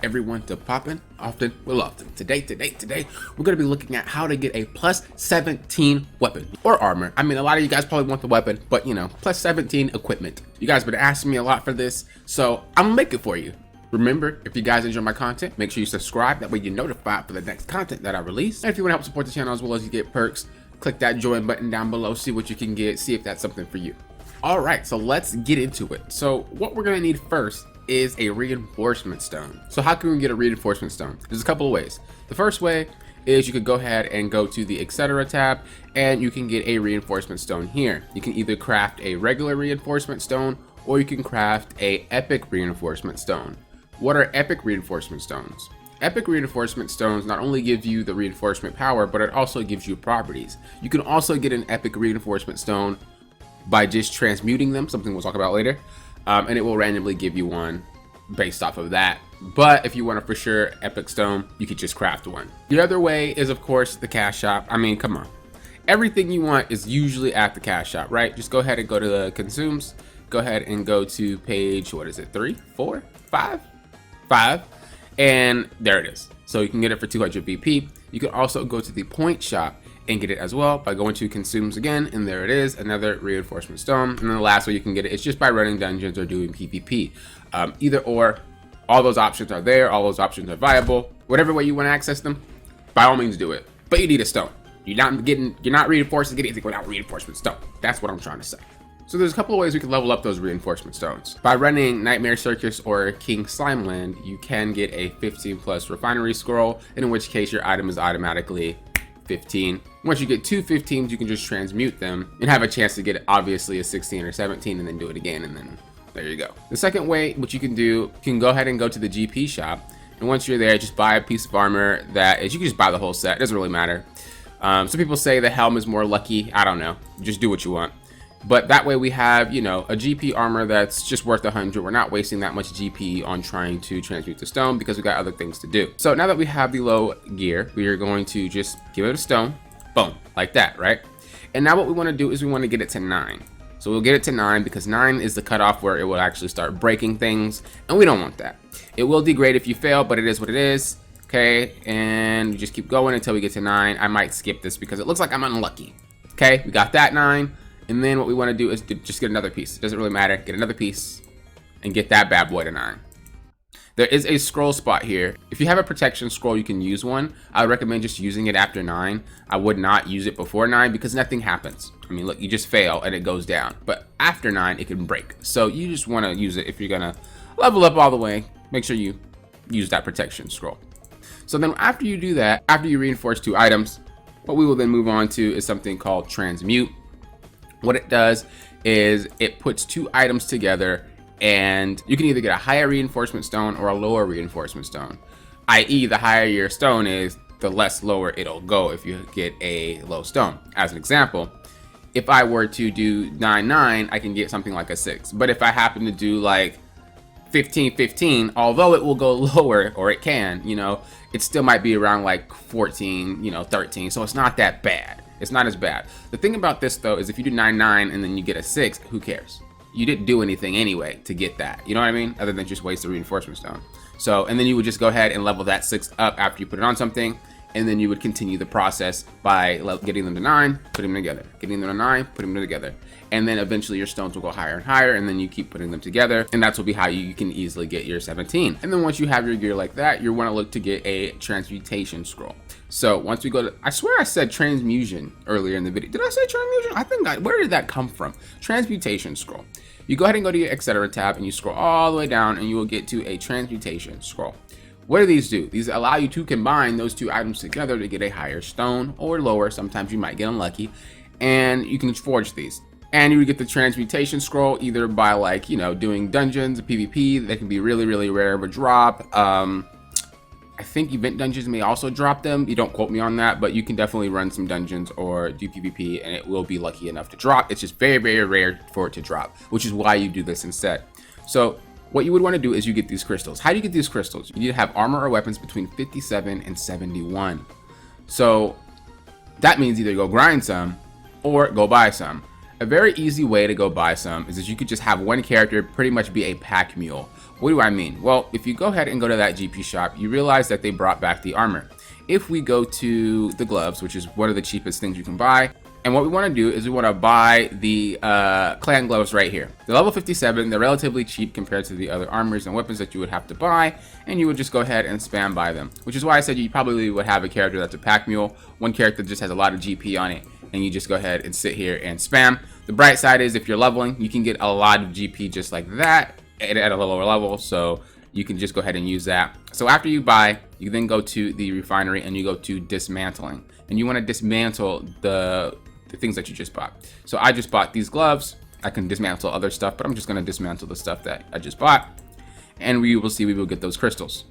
everyone to Poppin' Often with Lofton. Today, we're going to be looking at how to get a plus 17 weapon or armor. I mean, a lot of you guys probably want the weapon, but you know, plus 17 equipment. You guys been asking me a lot for this, so I'm gonna make it for you. Remember, if you guys enjoy my content, make sure you subscribe. That way you're notified for the next content that I release. And if you want to help support the channel as well as you get perks, click that join button down below, see what you can get, see if that's something for you. All right, so let's get into it. So what we're gonna need first is a reinforcement stone. So how can we get a reinforcement stone? There's a couple of ways. The first way is you could go ahead and go to the etc tab and you can get a reinforcement stone here. You can either craft a regular reinforcement stone or you can craft a epic reinforcement stone. What are epic reinforcement stones? Epic reinforcement stones not only give you the reinforcement power, but it also gives you properties. You can also get an epic reinforcement stone by just transmuting them, something we'll talk about later, and it will randomly give you one based off of that. But if you want a for sure epic stone, you could just craft one. The other way is, of course, the cash shop. I mean, come on. Everything you want is usually at the cash shop, right? Just go ahead and go to the consumes. Go ahead and go to page, what is it, 3, 4, 5? 5, and there it is. So you can get it for 200 BP. You can also go to the point shop and get it as well by going to consumes again, and there it is, another reinforcement stone. And then the last way you can get it is just by running dungeons or doing PvP. Either or, all those options are there, all those options are viable. Whatever way you want to access them, by all means do it. But you need a stone. You're not reinforced to get anything without reinforcement stone. That's what I'm trying to say. So there's a couple of ways we can level up those reinforcement stones. By running Nightmare Circus or King Slimeland, you can get a 15+ refinery scroll, in which case your item is automatically 15. Once you get 2 15s, you can just transmute them and have a chance to get obviously a 16 or 17 and then do it again, and then there you go. The second way, what you can do, you can go ahead and go to the GP shop, and once you're there, just buy a piece of armor that is, you can just buy the whole set, it doesn't really matter. Some people say the helm is more lucky, I don't know, just do what you want. But that way we have, you know, a GP armor that's just worth 100. We're not wasting that much GP on trying to transmute the stone because we got other things to do. So now that we have the low gear, we are going to just give it a stone, boom, like that, right? And now what we want to do is we want to get it to 9. So we'll get it to 9 because 9 is the cutoff where it will actually start breaking things, and we don't want that. It will degrade if you fail, but it is what it is. Okay, and we just keep going until we get to 9. I might skip this because it looks like I'm unlucky. Okay, we got that 9. And then what we want to do is just get another piece. It doesn't really matter. Get another piece and get that bad boy to 9. There is a scroll spot here. If you have a protection scroll, you can use one. I would recommend just using it after 9. I would not use it before 9 because nothing happens. I mean, look, you just fail and it goes down. But after 9, it can break. So you just want to use it if you're going to level up all the way. Make sure you use that protection scroll. So then after you do that, after you reinforce 2 items, what we will then move on to is something called transmute. What it does is it puts 2 items together, and you can either get a higher reinforcement stone or a lower reinforcement stone, i.e. the higher your stone is, the less lower it'll go if you get a low stone. As an example, if I were to do 9-9, I can get something like a 6. But if I happen to do like 15-15, although it will go lower, or it can, you know, it still might be around like 14, you know, 13. So it's not that bad. It's not as bad. The thing about this though is if you do 9-9 and then you get a 6, who cares? You didn't do anything anyway to get that. You know what I mean? Other than just waste the reinforcement stone. So, and then you would just go ahead and level that 6 up after you put it on something. And then you would continue the process by getting them to 9, put them together. Getting them to 9, put them together. And then eventually your stones will go higher and higher, and then you keep putting them together. And that's will be how you can easily get your 17. And then once you have your gear like that, you want to look to get a transmutation scroll. So once we go to, I swear I said transmutation earlier in the video. Did I say transmutation? I think where did that come from? Transmutation scroll. You go ahead and go to your etc tab and you scroll all the way down and you will get to a transmutation scroll. What do these do? These allow you to combine those 2 items together to get a higher stone or lower. Sometimes you might get unlucky, and you can forge these. And you would get the transmutation scroll either by, like, you know, doing dungeons, PvP. That can be really, really rare of a drop. I think event dungeons may also drop them. You don't quote me on that, but you can definitely run some dungeons or do PvP and it will be lucky enough to drop. It's just very, very rare for it to drop, which is why you do this instead. So what you would want to do is you get these crystals. How do you get these crystals? You need to have armor or weapons between 57 and 71. So that means either go grind some or go buy some. A very easy way to go buy some is that you could just have one character pretty much be a pack mule. What do I mean? Well, if you go ahead and go to that GP shop, you realize that they brought back the armor. If we go to the gloves, which is one of the cheapest things you can buy, and what we want to do is we want to buy the clan gloves right here. They're level 57. They're relatively cheap compared to the other armors and weapons that you would have to buy, and you would just go ahead and spam buy them, which is why I said you probably would have a character that's a pack mule, one character that just has a lot of GP on it, and you just go ahead and sit here and spam. The bright side is if you're leveling, you can get a lot of GP just like that at a lower level, so you can just go ahead and use that. So after you buy, you then go to the refinery and you go to dismantling, and you want to dismantle the things that you just bought. So I just bought these gloves. I can dismantle other stuff, but I'm just going to dismantle the stuff that I just bought, and we will see we will get those crystals.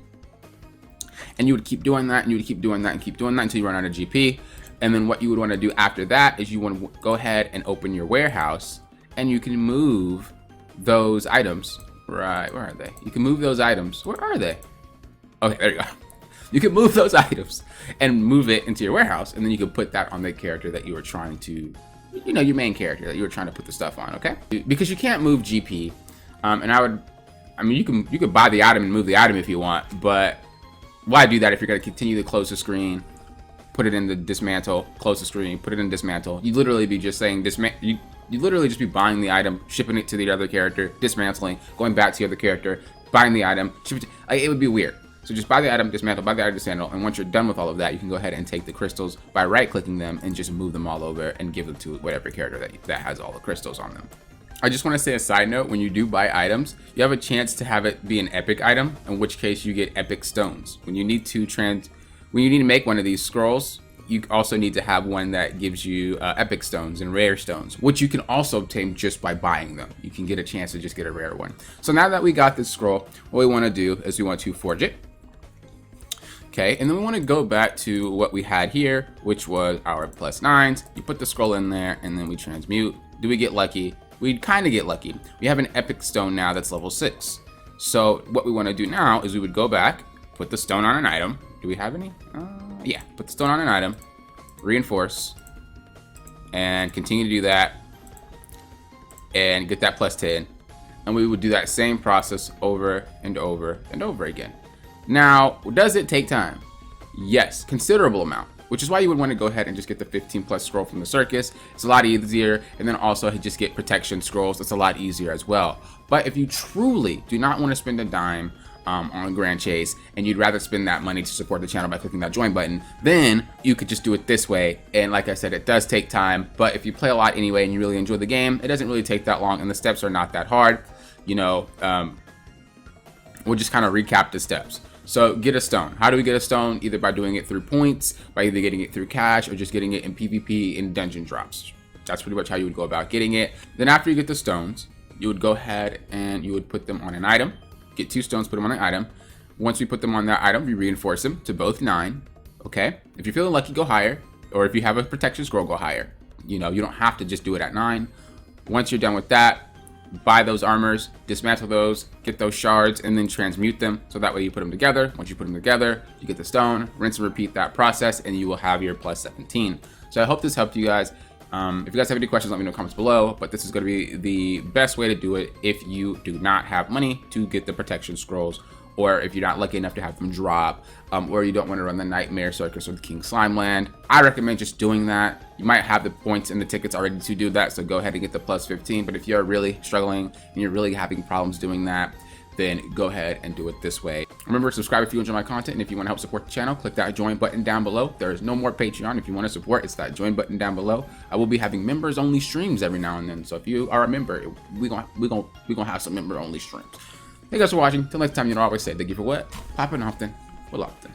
And you would keep doing that, and you would keep doing that, and keep doing that until you run out of GP. And then what you would want to do after that is you want to go ahead and open your warehouse, and you can move those items. Right, where are they? You can move those items. Where are they? Okay, there you go. You can move those items and move it into your warehouse, and then you can put that on the character that you were trying to, you know, your main character that you were trying to put the stuff on, okay? Because you can't move GP, and you could buy the item and move the item if you want, but why do that if you're going to continue to close the screen, put it in the dismantle, close the screen, put it in dismantle? You'd literally be just saying you literally just be buying the item, shipping it to the other character, dismantling, going back to the other character, buying the item, it would be weird. So just buy the item, dismantle, buy the item, dismantle, and once you're done with all of that, you can go ahead and take the crystals by right-clicking them and just move them all over and give them to whatever character that has all the crystals on them. I just want to say a side note, when you do buy items, you have a chance to have it be an epic item, in which case you get epic stones. When you need to make one of these scrolls, you also need to have one that gives you epic stones and rare stones, which you can also obtain just by buying them. You can get a chance to just get a rare one. So now that we got this scroll, what we want to do is we want to forge it. Okay, and then we want to go back to what we had here, which was our +9s. You put the scroll in there, and then we transmute. Do we get lucky? We kind of get lucky. We have an epic stone now that's level 6. So what we want to do now is we would go back, put the stone on an item. Do we have any? Yeah, put the stone on an item, reinforce, and continue to do that, and get that +10. And we would do that same process over and over and over again. Now, does it take time? Yes, considerable amount, which is why you would want to go ahead and just get the 15+ scroll from the circus. It's a lot easier, and then also just get protection scrolls. It's a lot easier as well. But if you truly do not want to spend a dime on Grand Chase, and you'd rather spend that money to support the channel by clicking that join button, then you could just do it this way. And like I said, it does take time, but if you play a lot anyway and you really enjoy the game, it doesn't really take that long, and the steps are not that hard. You know, we'll just kind of recap the steps. So get a stone. How do we get a stone? Either by doing it through points, by either getting it through cash, or just getting it in PvP in dungeon drops. That's pretty much how you would go about getting it. Then after you get the stones, you would go ahead and you would put them on an item. Get 2 stones, put them on an item. Once we put them on that item, we reinforce them to both 9. Okay? If you're feeling lucky, go higher. Or if you have a protection scroll, go higher. You know, you don't have to just do it at 9. Once you're done with that, buy those armors, dismantle those, get those shards, and then transmute them. So that way you put them together. Once you put them together, you get the stone, rinse and repeat that process, and you will have your +17. So I hope this helped you guys. If you guys have any questions, let me know in the comments below. But this is going to be the best way to do it if you do not have money to get the protection scrolls, or if you're not lucky enough to have them drop, or you don't want to run the Nightmare Circus or the King Slime Land. I recommend just doing that. You might have the points and the tickets already to do that, so go ahead and get the +15. But if you're really struggling and you're really having problems doing that, then go ahead and do it this way. Remember, subscribe if you enjoy my content, and if you want to help support the channel, click that join button down below. There is no more Patreon. If you want to support, it's that join button down below. I will be having members only streams every now and then, so if you are a member, we gonna have some member only streams. Thank you guys for watching. Till next time, you know, I always say thank you for what? Popping often, well often.